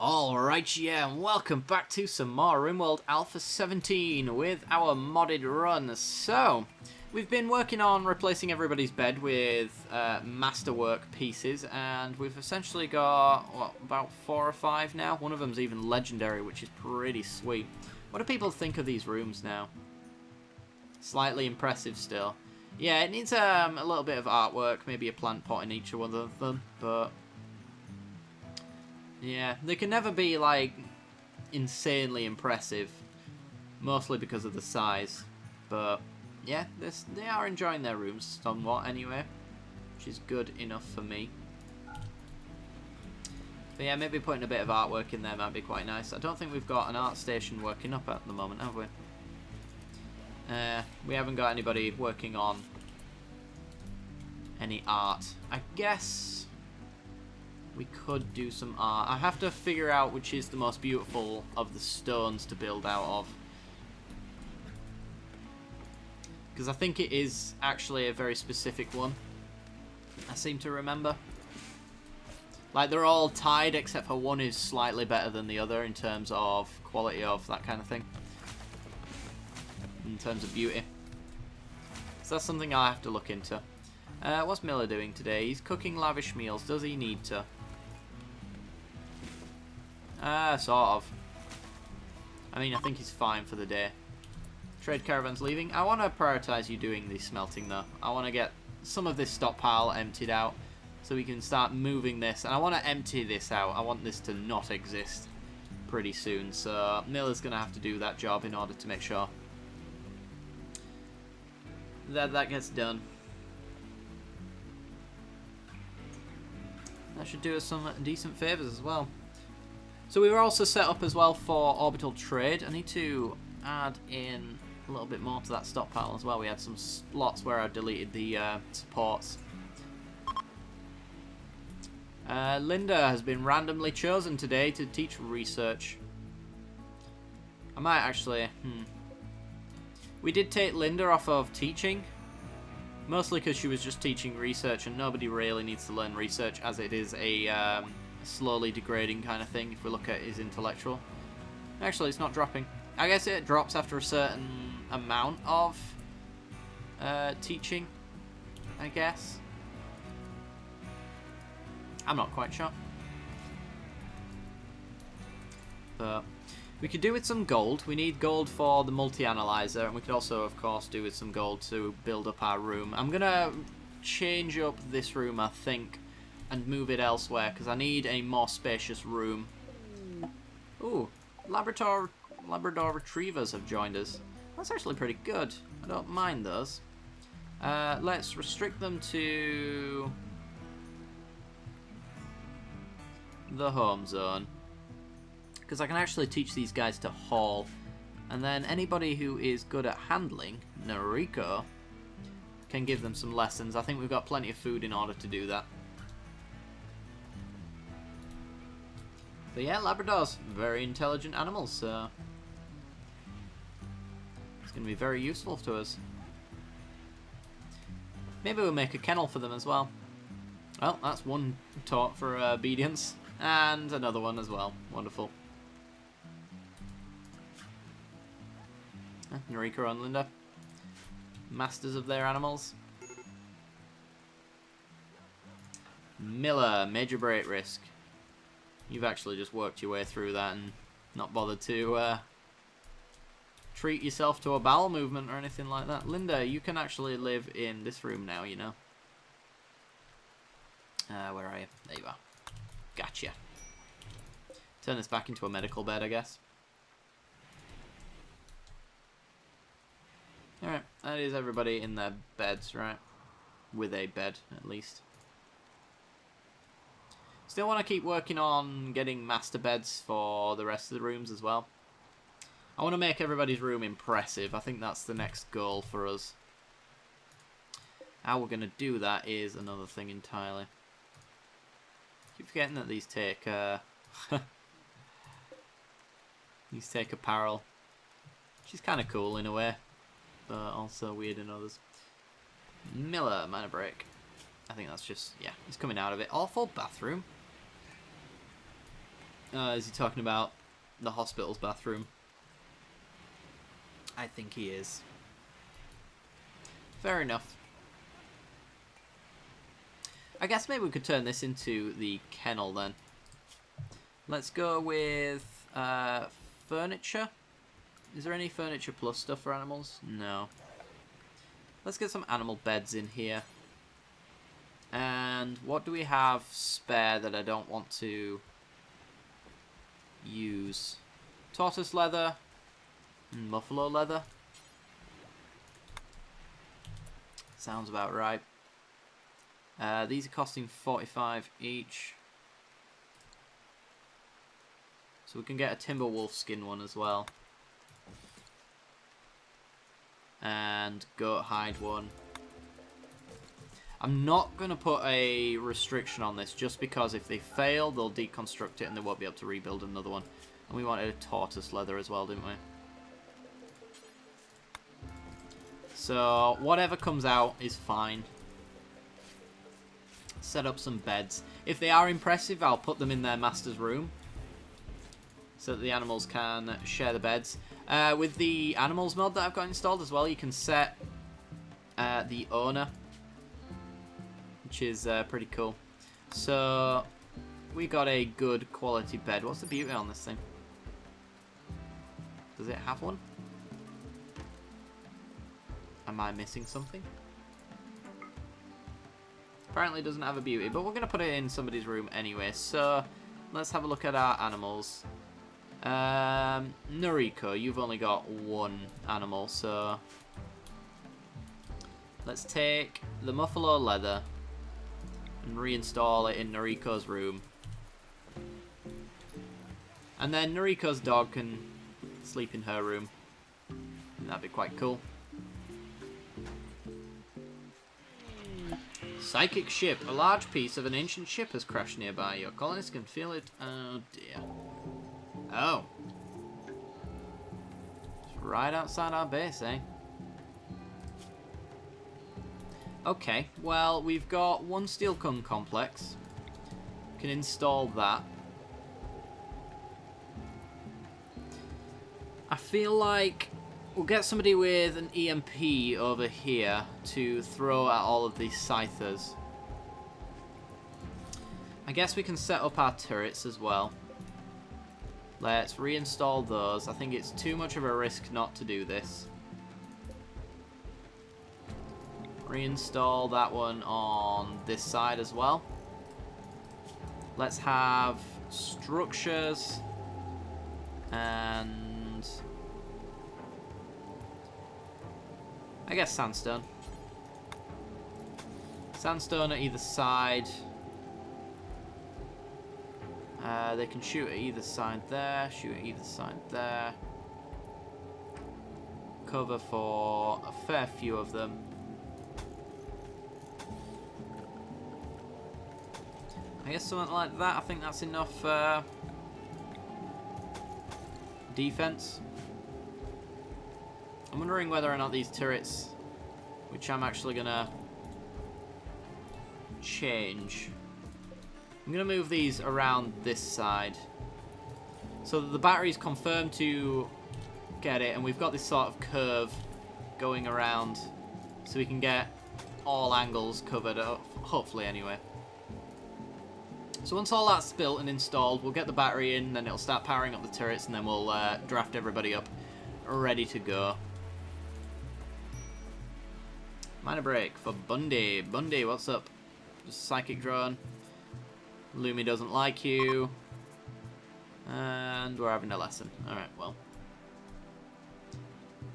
Alright, yeah, and welcome back to some more Rimworld Alpha 17 with our modded run. So, we've been working on replacing everybody's bed with masterwork pieces, and we've essentially got, what, about 4 or 5 now? One of them's even legendary, which is pretty sweet. What do people think of these rooms now? Slightly impressive still. Yeah, it needs a little bit of artwork, maybe a plant pot in each one of them, but... yeah, they can never be, like, insanely impressive. Mostly because of the size. But, yeah, they are enjoying their rooms somewhat anyway. Which is good enough for me. But yeah, maybe putting a bit of artwork in there might be quite nice. I don't think we've got an art station working up at the moment, have we? We haven't got anybody working on any art. I guess... we could do some art. I have to figure out which is the most beautiful of the stones to build out of. Because I think it is actually a very specific one. I seem to remember. Like, they're all tied except for one is slightly better than the other in terms of quality of that kind of thing. In terms of beauty. So that's something I'll have to look into. What's Miller doing today? He's cooking lavish meals. Does he need to? Sort of. I mean, I think he's fine for the day. Trade caravan's leaving. I want to prioritize you doing the smelting, though. I want to get some of this stockpile emptied out so we can start moving this. And I want to empty this out. I want this to not exist pretty soon. So Miller's going to have to do that job in order to make sure that that gets done. That should do us some decent favours as well. So we were also set up as well for orbital trade. I need to add in a little bit more to that stockpile as well. We had some slots where I deleted the supports. Linda has been randomly chosen today to teach research. I might actually... We did take Linda off of teaching. Mostly because she was just teaching research, and nobody really needs to learn research, as it is a slowly degrading kind of thing if we look at his intellectual. Actually, it's not dropping. I guess it drops after a certain amount of teaching, I guess. I'm not quite sure. But we could do with some gold. We need gold for the multi-analyzer, and we could also, of course, do with some gold to build up our room. I'm going to change up this room, I think, and move it elsewhere, because I need a more spacious room. Ooh, Labrador Retrievers have joined us. That's actually pretty good. I don't mind those. Let's restrict them to the home zone. Because I can actually teach these guys to haul. And then anybody who is good at handling, Noriko, can give them some lessons. I think we've got plenty of food in order to do that. But yeah, Labradors, very intelligent animals, so it's going to be very useful to us. Maybe we'll make a kennel for them as well. Well, that's one taught for obedience, and another one as well. Wonderful. Noriko and Linda, masters of their animals. Miller, major break risk. You've actually just worked your way through that and not bothered to treat yourself to a bowel movement or anything like that. Linda, you can actually live in this room now, you know. Where are you? There you are. Gotcha. Turn this back into a medical bed, I guess. Alright, that is everybody in their beds, right? With a bed, at least. Still want to keep working on getting master beds for the rest of the rooms as well. I want to make everybody's room impressive. I think that's the next goal for us. How we're going to do that is another thing entirely. Keep forgetting that these take these take apparel. Which is kind of cool in a way, but also weird in others. Miller, minor break. I think that's just, yeah, he's coming out of it. Awful bathroom. Is he talking about the hospital's bathroom? I think he is. Fair enough. I guess maybe we could turn this into the kennel then. Let's go with furniture. Is there any furniture plus stuff for animals? No. Let's get some animal beds in here. And what do we have spare that I don't want to use? Tortoise leather and buffalo leather. Sounds about right. These are costing 45 each. So we can get a timber wolf skin one as well. And goat hide one. I'm not going to put a restriction on this just because if they fail, they'll deconstruct it and they won't be able to rebuild another one. And we wanted a tortoise leather as well, didn't we? So whatever comes out is fine. Set up some beds. If they are impressive, I'll put them in their master's room so that the animals can share the beds. With the animals mod that I've got installed as well, you can set the owner, which is pretty cool. So we got a good quality bed. What's the beauty on this thing? Does it have one? Am I missing something? Apparently it doesn't have a beauty, but we're going to put it in somebody's room anyway. So let's have a look at our animals. Noriko, you've only got one animal, so let's take the buffalo leather and reinstall it in Noriko's room. And then Noriko's dog can sleep in her room. That'd be quite cool. Psychic ship. A large piece of an ancient ship has crashed nearby. Your colonists can feel it. Oh dear. Oh. It's right outside our base, eh? Okay, well, we've got one steel gun complex. We can install that. I feel like we'll get somebody with an EMP over here to throw at all of these scythers. I guess we can set up our turrets as well. Let's reinstall those. I think it's too much of a risk not to do this. Reinstall that one on this side as well. Let's have structures and I guess sandstone. Sandstone at either side. They can shoot at either side there, shoot at either side there. Cover for a fair few of them. I guess something like that. I think that's enough defense. I'm wondering whether or not these turrets, which I'm actually gonna change. I'm gonna move these around this side so that the battery's confirmed to get it, and we've got this sort of curve going around so we can get all angles covered up, hopefully anyway. So once all that's built and installed, we'll get the battery in, then it'll start powering up the turrets, and then we'll draft everybody up ready to go. Minor break for Bundy. Bundy, what's up? Just psychic drone. Lumi doesn't like you. And we're having a lesson. Alright, well.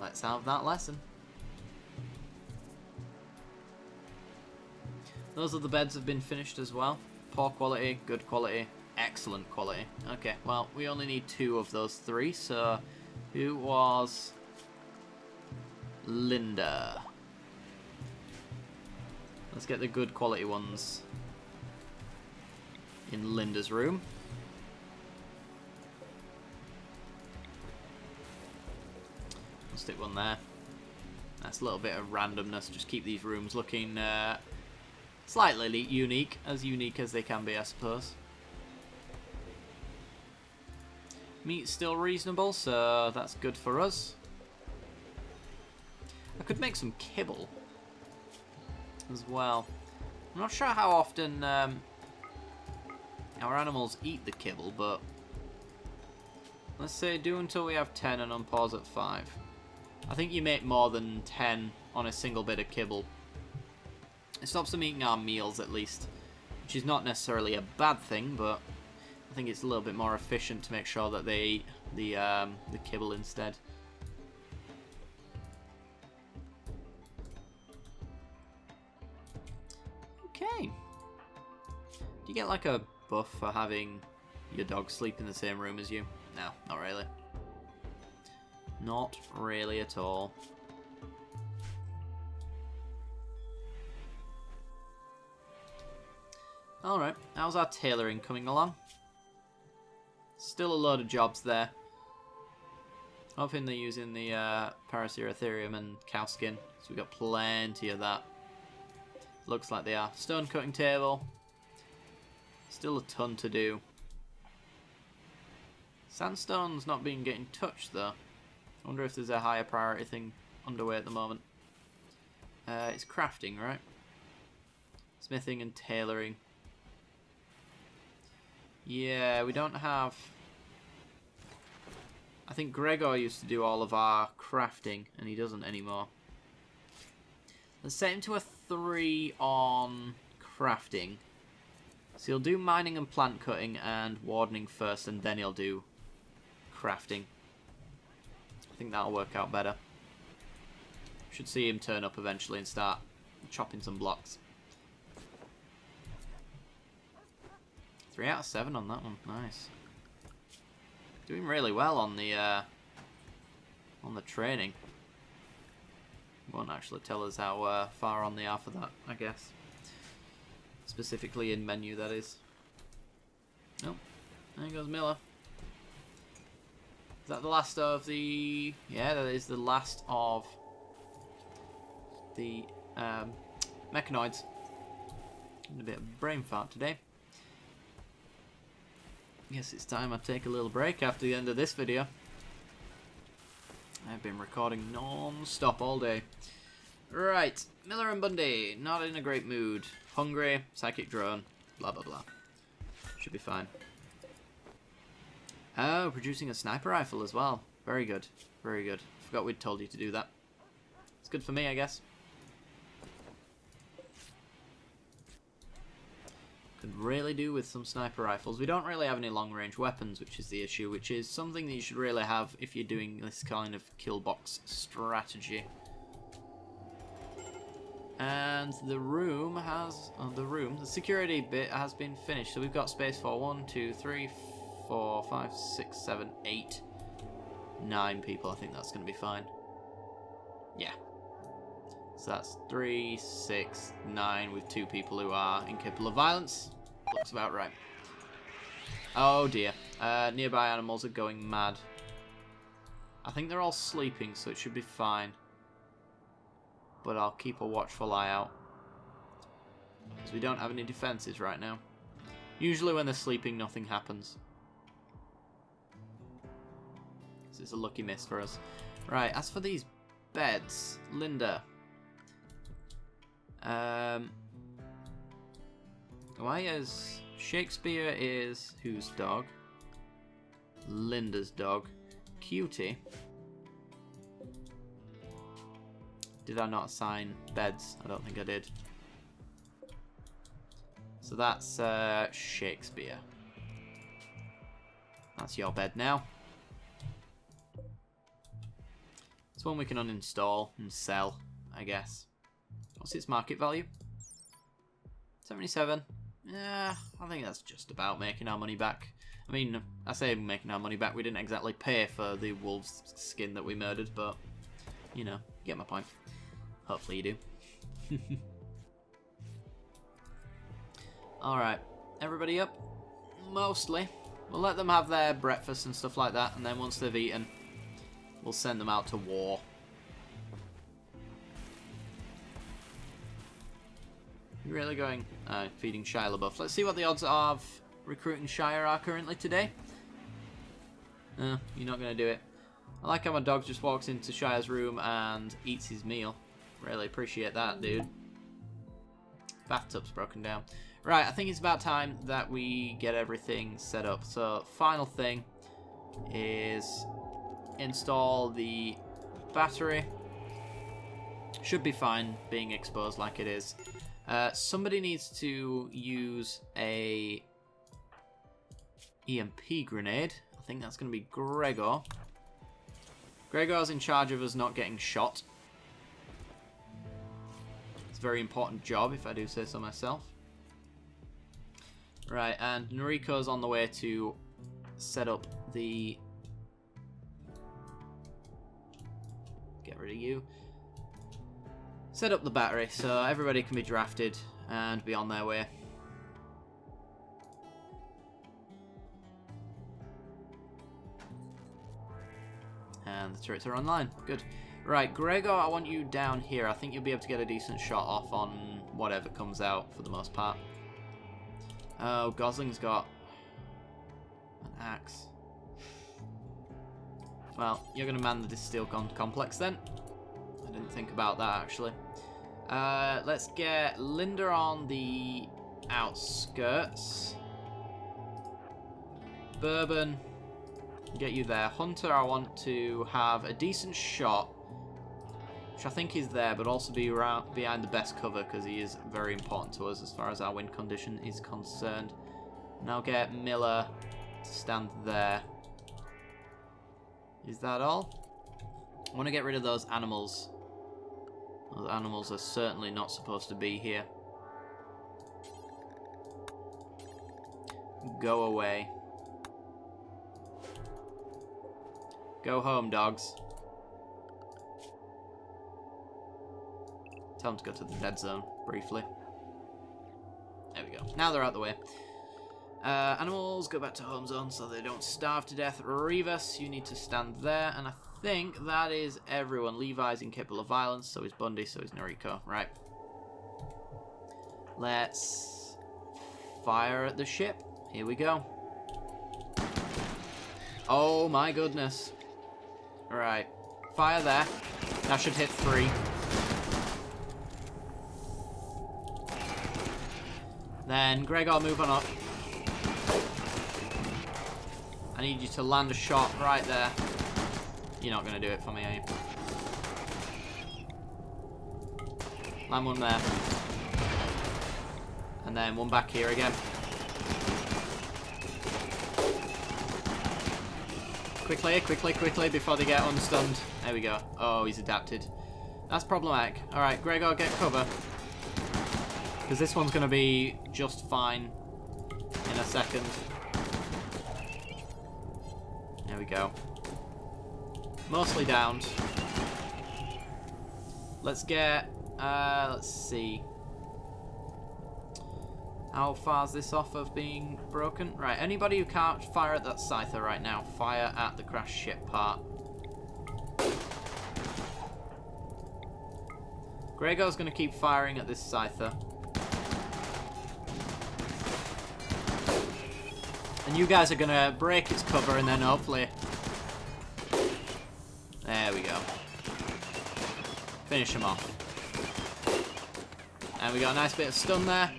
Let's have that lesson. Those other beds have been finished as well. Poor quality, good quality, excellent quality. Okay, well, we only need 2 of those 3, so who was Linda? Let's get the good quality ones in Linda's room. I'll stick one there. That's a little bit of randomness, just keep these rooms looking slightly unique as they can be, I suppose. Meat's still reasonable, so that's good for us. I could make some kibble as well. I'm not sure how often our animals eat the kibble, but let's say do until we have 10 and unpause at 5. I think you make more than 10 on a single bit of kibble. It stops them eating our meals at least, which is not necessarily a bad thing, but I think it's a little bit more efficient to make sure that they eat the kibble instead. Okay. Do you get like a buff for having your dog sleep in the same room as you? No, not really. Not really at all. Alright, how's our tailoring coming along? Still a load of jobs there. Hoping they're using the Paraceratherium and cow skin, so we've got plenty of that. Looks like they are. Stone cutting table. Still a ton to do. Sandstone's not been getting touched though. I wonder if there's a higher priority thing underway at the moment. It's crafting, right? Smithing and tailoring. Yeah, we don't have... I think Gregor used to do all of our crafting, and he doesn't anymore. Let's set him to a 3 on crafting. So he'll do mining and plant cutting and wardening first, and then he'll do crafting. I think that'll work out better. Should see him turn up eventually and start chopping some blocks. 3 out of 7 on that one. Nice. Doing really well on the training. Won't actually tell us how far on they are for that, I guess. Specifically in menu, that is. Nope. There goes Miller. Is that the last of the... Yeah, that is the last of the mechanoids. A bit of brain fart today. Guess it's time I take a little break after the end of this video. I've been recording non-stop all day. Right, Miller and Bundy, not in a great mood. Hungry, psychic drone, blah blah blah. Should be fine. Oh, producing a sniper rifle as well. Very good, very good. Forgot we'd told you to do that. It's good for me, I guess. Could really do with some sniper rifles. We don't really have any long-range weapons, which is the issue, which is something that you should really have if you're doing this kind of kill box strategy. And the room has... the security bit has been finished. So we've got space for 1, 2, 3, 4, 5, 6, 7, 8, 9 people. I think that's going to be fine. Yeah. So that's 3, 6, 9 with 2 people who are incapable of violence. Looks about right. Oh dear. Nearby animals are going mad. I think they're all sleeping, so it should be fine. But I'll keep a watchful eye out. Because we don't have any defenses right now. Usually when they're sleeping, nothing happens. This is a lucky miss for us. Right, as for these beds, Linda... why is Shakespeare is whose dog? Linda's dog. Cutie. Did I not assign beds? I don't think I did. So that's Shakespeare. That's your bed now. It's one we can uninstall and sell, I guess. What's its market value? 77. Yeah, I think that's just about making our money back. I mean, I say making our money back. We didn't exactly pay for the wolf's skin that we murdered, but, you know, you get my point. Hopefully you do. Alright, everybody up? Mostly. We'll let them have their breakfast and stuff like that, and then once they've eaten, we'll send them out to war. You're really going... feeding Shia LaBeouf. Let's see what the odds of recruiting Shia are currently today. You're not going to do it. I like how my dog just walks into Shire's room and eats his meal. Really appreciate that, dude. Bathtub's broken down. Right, I think it's about time that we get everything set up. So, final thing is install the battery. Should be fine being exposed like it is. Somebody needs to use a EMP grenade. I think that's going to be Gregor. Gregor's in charge of us not getting shot. It's a very important job, if I do say so myself. Right, and Noriko's on the way to set up the... Get rid of you. Set up the battery so everybody can be drafted and be on their way. And the turrets are online. Good. Right, Gregor, I want you down here. I think you'll be able to get a decent shot off on whatever comes out for the most part. Oh, Gosling's got an axe. Well, you're going to man the steel complex then. I didn't think about that, actually. Let's get Linda on the outskirts. Bourbon, get you there. Hunter, I want to have a decent shot, which I think is there, but also be around behind the best cover because he is very important to us as far as our wind condition is concerned. Now get Miller to stand there. Is that all? I want to get rid of those animals. Those animals are certainly not supposed to be here. Go away. Go home, dogs. Tell them to go to the dead zone, briefly. There we go. Now they're out the way. Animals, go back to home zone so they don't starve to death. Rivas, you need to stand there. And I think that is everyone. Levi's incapable of violence, so is Bundy, so is Noriko. Right. Let's fire at the ship. Here we go. Oh my goodness. Right. Fire there. That should hit 3. Then Gregor, move on up. I need you to land a shot right there. You're not going to do it for me, are you? Land one there. And then one back here again. Quickly, quickly, quickly, before they get unstunned. There we go. Oh, he's adapted. That's problematic. Alright, Gregor, get cover. Because this one's going to be just fine in a second. There we go. Mostly downed. Let's get... let's see. How far is this off of being broken? Right, anybody who can't fire at that scyther right now, fire at the crash ship part. Gregor's going to keep firing at this scyther. And you guys are going to break its cover and then hopefully... There we go. Finish him off. And we got a nice bit of stun there.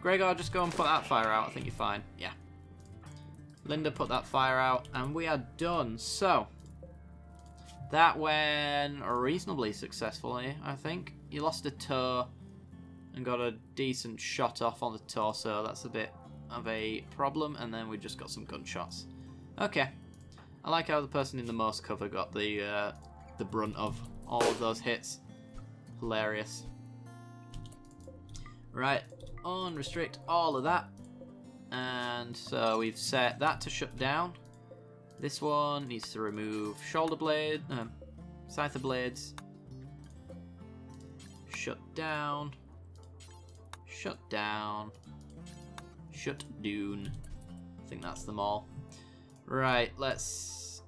Gregor, just go and put that fire out. I think you're fine. Yeah. Linda, put that fire out. And we are done. So, that went reasonably successfully, I think. You lost a toe and got a decent shot off on the torso. That's a bit of a problem. And then we just got some gunshots. Okay. I like how the person in the most cover got the brunt of all of those hits. Hilarious. Right. Unrestrict all of that. And so we've set that to shut down. This one needs to remove shoulder blade, scyther blades. Shut down. Shut down. Shut down. I think that's them all. Right, let's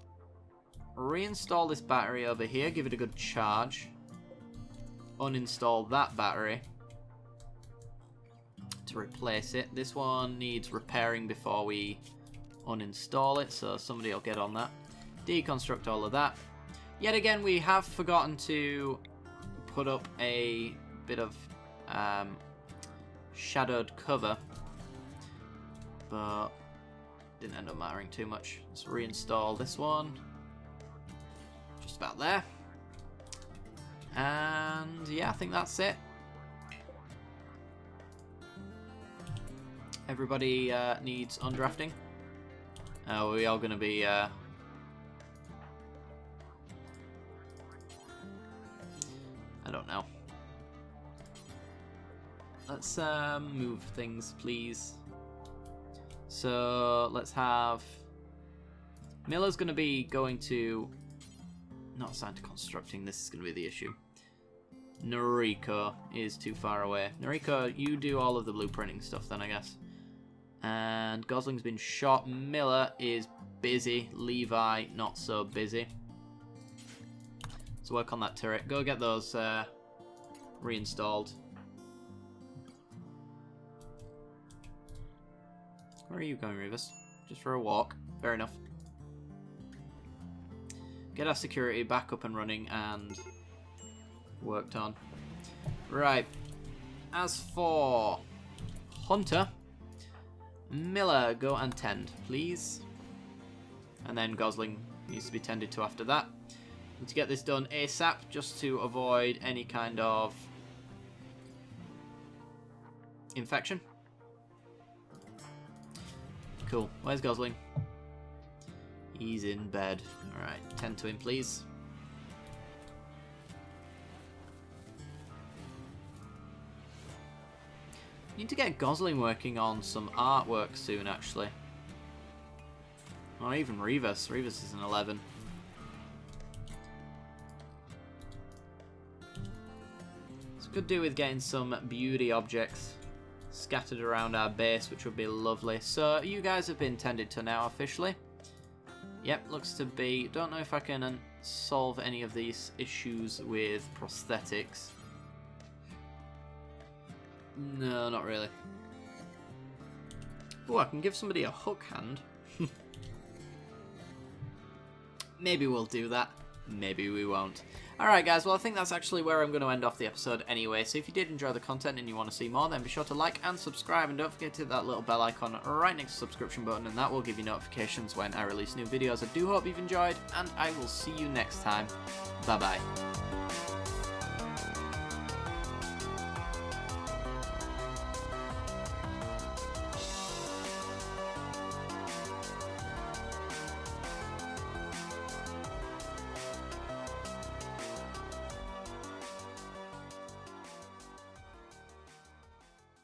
reinstall this battery over here. Give it a good charge. Uninstall that battery to replace it. This one needs repairing before we uninstall it, so somebody will get on that. Deconstruct all of that. Yet again, we have forgotten to put up a bit of shadowed cover, but didn't end up mattering too much. Let's reinstall this one. Just about there. And yeah, I think that's it. Everybody needs undrafting. We are going to be... I don't know. Let's move things, please. So let's have... Miller's going to be going to... Not assigned to constructing, this is going to be the issue. Noriko is too far away. Noriko, you do all of the blueprinting stuff then, I guess. And Gosling's been shot. Miller is busy. Levi, not so busy. Let's work on that turret. Go get those reinstalled. Where are you going, Revis? Just for a walk. Fair enough. Get our security back up and running and worked on. Right. As for Hunter, Miller, go and tend, please. And then Gosling needs to be tended to after that. Need to get this done ASAP just to avoid any kind of infection. Cool. Where's Gosling? He's in bed. Alright, tend to him, please. Need to get Gosling working on some artwork soon, actually. Or even Revis. Revis is an 11. So could do with getting some beauty objects scattered around our base, which would be lovely. So you guys have been tended to now officially. Yep, looks to be. Don't know if I can solve any of these issues with prosthetics. No, not really. Oh, I can give somebody a hook hand. Maybe we'll do that. Maybe we won't. Alright guys, well I think that's actually where I'm going to end off the episode anyway. So if you did enjoy the content and you want to see more, then be sure to like and subscribe. And don't forget to hit that little bell icon right next to the subscription button, and that will give you notifications when I release new videos. I do hope you've enjoyed, and I will see you next time. Bye bye.